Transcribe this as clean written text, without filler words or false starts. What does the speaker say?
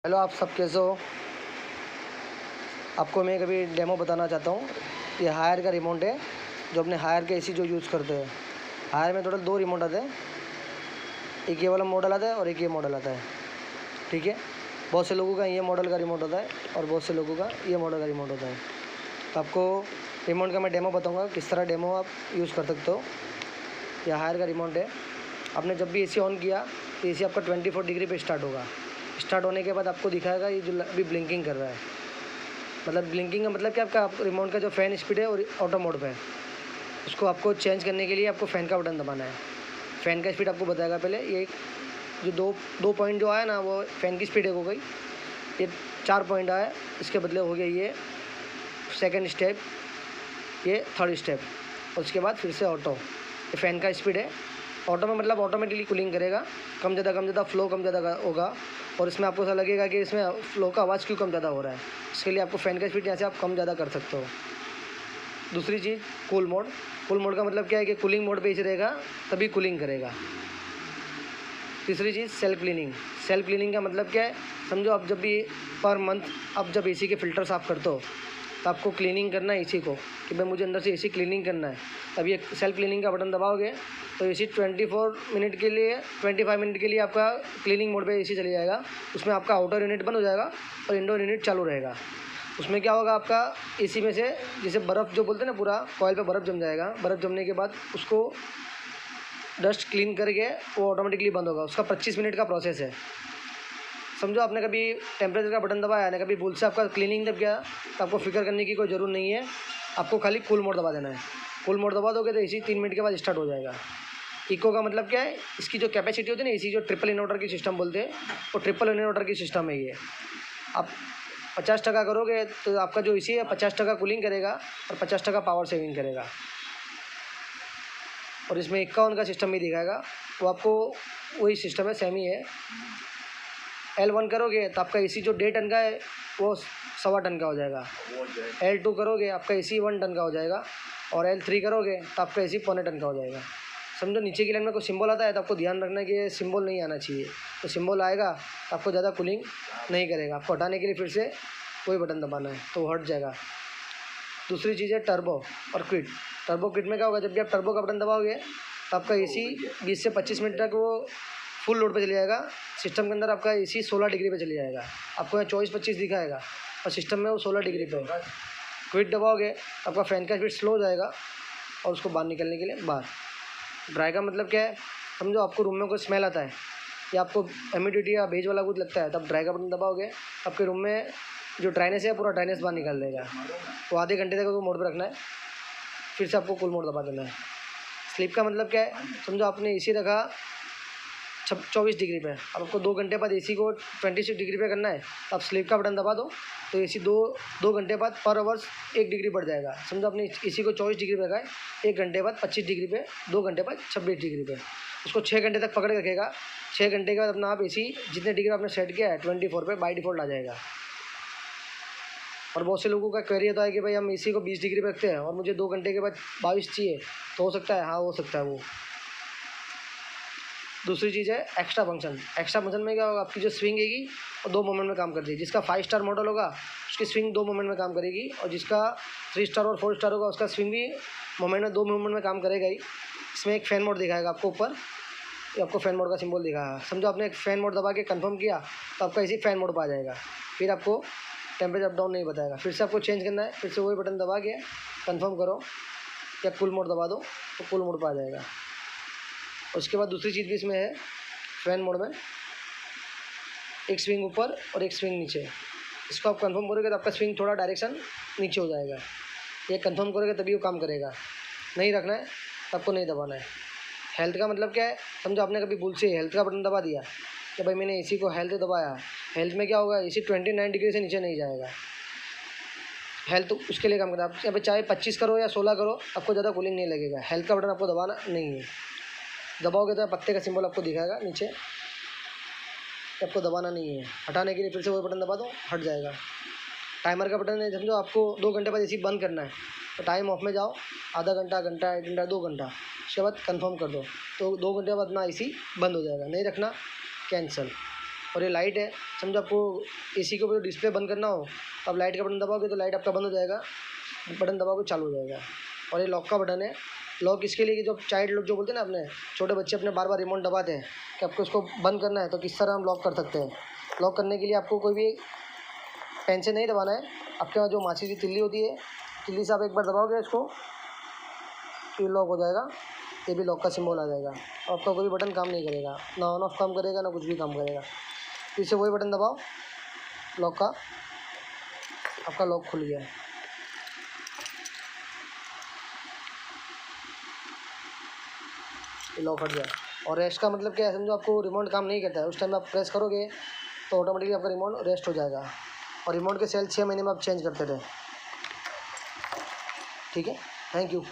Hello, आप सब कैसे हो। आपको मैं कभी डेमो बताना चाहता हूँ। ये हायर का रिमोट है, जो अपने हायर के एसी जो यूज़ करते हैं। हायर में टोटल 2 रिमोट आते हैं, एक ये वाला मॉडल आता है और एक ये मॉडल आता है। ठीक है, बहुत से लोगों का ये मॉडल का रिमोट होता है और बहुत से लोगों का ये मॉडल का रिमोट होता है। तो आपको रिमोट का मैं डेमो बताऊँगा, किस तरह डेमो आप यूज़ कर सकते हो। यह हायर का रिमोट है। आपने जब भी एसी ऑन किया तो एसी आपका 24 डिग्री पे स्टार्ट होगा। स्टार्ट होने के बाद आपको दिखाएगा ये जो अभी ब्लिंकिंग कर रहा है। मतलब ब्लिंकिंग का मतलब कि आपका रिमोट का जो फ़ैन स्पीड है और ऑटो मोड पे है, उसको आपको चेंज करने के लिए आपको फ़ैन का बटन दबाना है। फ़ैन का स्पीड आपको बताएगा। पहले ये जो दो पॉइंट जो आया ना, वो फ़ैन की स्पीड एक हो गई। ये 4 पॉइंट आया, इसके बदले हो गया ये सेकंड स्टेप, ये थर्ड स्टेप, और उसके बाद फिर से ऑटो। ये फ़ैन का स्पीड है। ऑटो में मतलब ऑटोमेटिकली कूलिंग करेगा, कम ज़्यादा फ्लो कम ज़्यादा होगा। और इसमें आपको ऐसा लगेगा कि इसमें फ्लो का आवाज़ क्यों कम ज़्यादा हो रहा है। इसके लिए आपको फ़ैन का स्पीड यहाँ से आप कम ज़्यादा कर सकते हो। दूसरी चीज़, कूल मोड। कूल मोड का मतलब क्या है कि कूलिंग मोड पे ही रहेगा तभी कूलिंग करेगा। तीसरी चीज़, सेल्फ क्लीनिंग। सेल्फ क्लीनिंग का मतलब क्या है, समझो आप जब भी पर मंथ आप जब एसी के फ़िल्टर साफ़ करते हो तो आपको क्लीनिंग करना है एसी को, कि भाई मुझे अंदर से एसी क्लीनिंग करना है। तब ये सेल्फ क्लीनिंग का बटन दबाओगे तो एसी 24 मिनट के लिए 25 मिनट के लिए आपका क्लीनिंग मोड पे एसी चली जाएगा। उसमें आपका आउटर यूनिट बंद हो जाएगा और इंडोर यूनिट चालू रहेगा। उसमें क्या होगा, आपका एसी में से जैसे बर्फ़ जो बोलते हैं ना, पूरा कॉइल पे बर्फ़ जम जाएगा। बर्फ़ जमने के बाद उसको डस्ट क्लीन करके वो ऑटोमेटिकली बंद होगा। उसका 25 मिनट का प्रोसेस है। समझो आपने कभी टेम्परेचर का बटन दबाया ना, कभी भूल से आपका क्लीनिंग दब गया, तो आपको फिक्र करने की कोई ज़रूरत नहीं है। आपको खाली कूल मोड दबा देना है। कूल मोड दबा दोगे तो एसी 3 मिनट के बाद स्टार्ट हो जाएगा। इको का मतलब क्या है, इसकी जो कैपेसिटी होती है ना, एसी जो ट्रिपल इन्वर्टर की सिस्टम बोलते हैं, वो ट्रिपल इन्वर्टर की सिस्टम है ये। आप 50% करोगे तो आपका जो एसी है 50% कूलिंग करेगा और 50% पावर सेविंग करेगा। और इसमें 51 का सिस्टम भी दिखाएगा, वो आपको वही सिस्टम है, सेम ही है। L1 करोगे तो आपका एसी जो 1.5 टन का है वो 1.25 टन का हो जाएगा। L2 करोगे आपका एसी 1 टन का हो जाएगा। और L3 करोगे तो आपका एसी 0.25 टन का हो जाएगा। समझो नीचे की लाइन में कोई सिंबल आता है तो आपको ध्यान रखना है कि ये सिंबल नहीं आना चाहिए। तो सिंबल आएगा तो आपको ज़्यादा कूलिंग नहीं करेगा। आपको हटाने के लिए फिर से कोई बटन दबाना है तो हट जाएगा। दूसरी चीज़ है टर्बो और क्विट। टर्बो क्विट में क्या होगा, जब भी आप टर्बो का बटन दबाओगे तो आपका एसी 20 से 25 मिनट तक वो फुल लोड पे चले जाएगा। सिस्टम के अंदर आपका एसी 16 डिग्री पे चले जाएगा। आपको यहाँ 24-25 दिखाएगा और सिस्टम में वो 16 डिग्री पे होगा। क्विट दबाओगे तो आपका फ़ैन का स्पीड स्लो हो जाएगा और उसको बाहर निकलने के लिए बाहर। ड्राई का मतलब क्या है, समझो आपको रूम में कोई स्मेल आता है या आपको ह्यूमिडिटी या बेज वाला कुछ लगता है, तब ड्राई का बटन दबाओगे आपके रूम में जो ड्राइनेस है पूरा ड्राइनेस बाहर निकाल देगा। तो आधे घंटे तक वो मोड पर रखना है, फिर से आपको कूल मोड दबा देना है। स्लीप का मतलब क्या है, समझो आपने एसी रखा 24 डिग्री पे, अब आपको 2 घंटे बाद एसी को 26 डिग्री पे करना है, तो आप स्लीप का बटन दबा दो तो एसी दो घंटे बाद पर आवर्स 1 डिग्री बढ़ जाएगा। समझो आपने एसी को 24 डिग्री पे रखा है, 1 घंटे बाद 25 डिग्री पे, 2 घंटे बाद 26 डिग्री पे। उसको 6 घंटे तक पकड़ के रखेगा। 6 घंटे के बाद अपना आप एसी जितने डिग्री आपने सेट किया है 24 पे बाई डिफ़ॉल्ट आ जाएगा। और बहुत से लोगों का क्वेरी होता है कि भाई हम एसी को 20 डिग्री पे रखते हैं और मुझे 2 घंटे के बाद 22 चाहिए, तो हो सकता है? हाँ, हो सकता है वो। दूसरी चीज़ है एक्स्ट्रा फंक्शन। एक्स्ट्रा फंक्शन में क्या होगा, आपकी जो स्विंग हैगी वो 2 मोमेंट में काम करती है। जिसका 5 स्टार मॉडल होगा उसकी स्विंग 2 मोमेंट में काम करेगी, और जिसका 3 स्टार और 4 स्टार होगा उसका स्विंग भी मोमेंट में 2 मोमेंट में काम करेगा ही। इसमें एक फ़ैन मोड दिखाएगा आपको ऊपर, ये आपको फ़ैन मोड का सिंबल दिखाएगा। समझो आपने एक फ़ैन मोड दबा के कंफर्म किया तो आपका इसी फ़ैन मोड पर आ जाएगा। फिर आपको टेम्परेचर अप डाउन नहीं बताएगा। फिर से आपको चेंज करना है, फिर से वही बटन दबा के कंफर्म करो या कूल मोड दबा दो तो कूल मोड पर आ जाएगा। उसके बाद दूसरी चीज़ भी इसमें है, फ़ैन मोड में एक स्विंग ऊपर और एक स्विंग नीचे। इसको आप कंफर्म करोगे तो आपका स्विंग थोड़ा डायरेक्शन नीचे हो जाएगा। ये कंफर्म करोगे तभी वो काम करेगा। नहीं रखना है तो आपको नहीं दबाना है। हेल्थ का मतलब क्या है, समझो आपने कभी भूल से हेल्थ का बटन दबा दिया कि भाई मैंने एसी को हेल्थ दबाया। हेल्थ में क्या होगा, एसी 29 डिग्री से नीचे नहीं जाएगा। हेल्थ उसके लिए काम करता है। आप यहाँ पे चाहे 25 करो या 16 करो, आपको ज़्यादा कूलिंग नहीं लगेगा। हेल्थ का बटन आपको दबाना नहीं है। दबाओगे तो पत्ते का सिंबल आपको दिखाएगा नीचे, आपको दबाना नहीं है। हटाने के लिए फिर से वो बटन दबा दो, हट जाएगा। टाइमर का बटन है, समझो आपको 2 घंटे बाद एसी बंद करना है तो टाइम ऑफ में जाओ, आधा घंटा, घंटा, 1 घंटा, 2 घंटा, उसके बाद कंफर्म कर दो तो 2 घंटे बाद ना एसी बंद हो जाएगा। नहीं रखना, कैंसिल। और ये लाइट है, समझो आपको एसी के ऊपर डिस्प्ले बंद करना हो तो आप लाइट का बटन दबाओगे तो लाइट आपका बंद हो जाएगा, बटन दबाओगे चालू हो जाएगा। और ये लॉक का बटन है, लॉक इसके लिए कि जो चाइल्ड लोग जो बोलते हैं ना, अपने छोटे बच्चे अपने बार बार रिमोट दबाते हैं कि आपको इसको बंद करना है, तो किस तरह हम लॉक कर सकते हैं। लॉक करने के लिए आपको कोई भी पेन से नहीं दबाना है, आपके वहाँ जो माचिस की तिल्ली होती है, तिल्ली से आप एक बार दबाओगे इसको, ये लॉक हो जाएगा, ये भी लॉक का सिंबल आ जाएगा। आपका कोई बटन काम नहीं करेगा, ना ऑन ऑफ काम करेगा ना कुछ भी काम करेगा। फिर से वही बटन दबाओ लॉक का, आपका लॉक खुल गया है। लॉक हट गया। और रेस्ट का मतलब क्या है, समझो आपको रिमोट काम नहीं करता है, उस टाइम आप प्रेस करोगे तो ऑटोमेटिकली आपका रिमोट रेस्ट हो जाएगा। और रिमोट के सेल 6 महीने में आप चेंज करते रहे। ठीक है, थैंक यू।